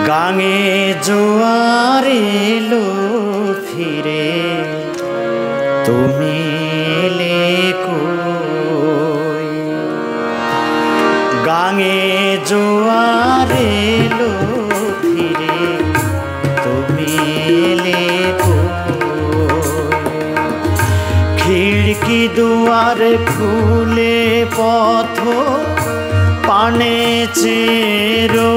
গাঙে জোয়ার এলো ফিরে তুমি এলে কই। গাঙে জোয়ার এলো ফিরে তুমি এলে কই। খিড়কি দুয়ার খুলে পথ পানে চেরো।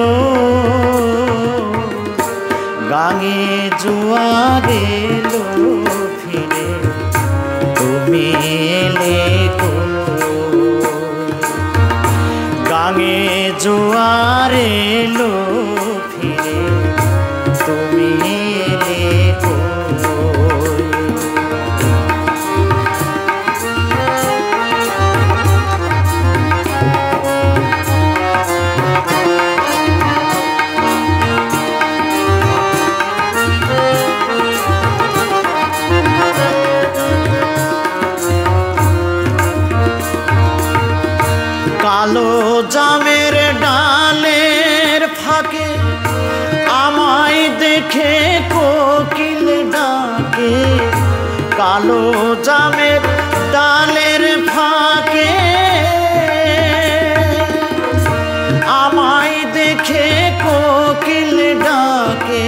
গাঙে জোয়ার এলো ফিরে তুমি এলে কই। গাঙে জোয়ার এলো ফিরে তুমি এলে কই। কালো জামের ডালের ফাঁকে আমায় দেখে কোকিল ডাকে। কালো জামের ডালের ফাঁকে আমায় দেখে কোকিল ডাকে।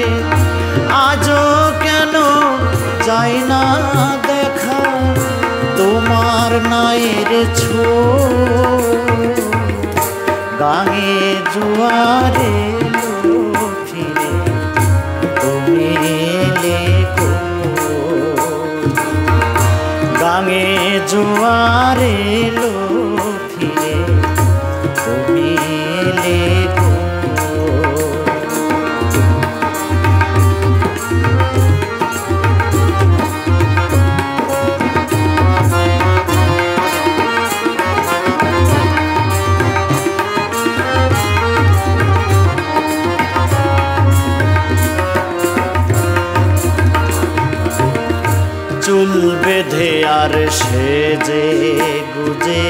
আজও কেন যাই না দেখা তোমার নায়ের ছোঁয়া। গাঙে জোয়ার এলো ফিরে তুমি এলে কই। গাঙে জোয়ার এলো ফিরে তুমি এলে কই। চুল বেঁধে আর সেজে গুজে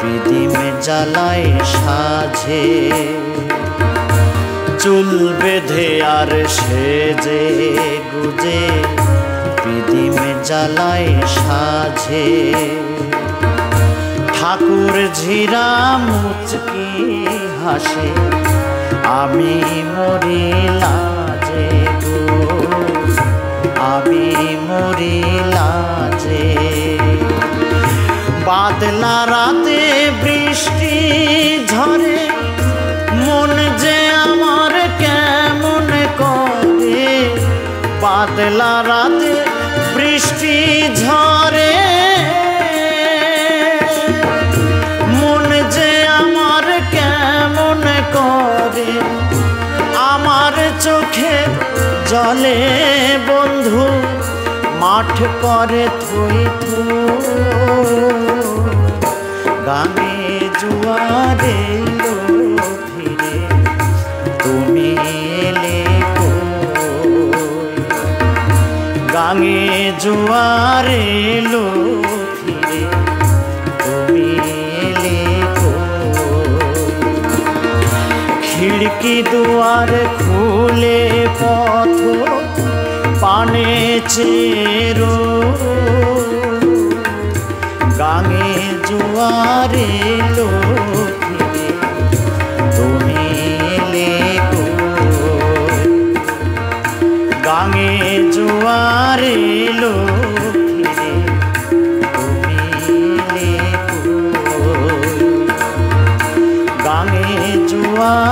পিদিমে জ্বালায় সাজে। চুল বেঁধে আর সেজে গুজে পিদিমে জ্বালায় সাজে। ঠাকুর ঝিরা মুচকি হাসে আমি মরি লাজে গো। আমি মরি লাজে। বাদলা রাতে বৃষ্টি ঝরে মন যে আমার কেমন করে। বাদলা রাতে বৃষ্টি ঝরে মন যে আমার কেমন করে। আমার চোখে জলে বন্ধু মাঠ করে থই থই। গাঙে জোয়ার এলো ফিরে তুমি এলে কই। গাঙে জোয়ার এলো ফিরে তুমি এলে কই। খিড়কি দুয়ার খুলে পথ পানে চেরো। গাঙে জোয়ার এলো ফিরে তুমি এলে কই। গাঙে জোয়ার এলো ফিরে তুমি এলে কই। গাঙে জোয়ার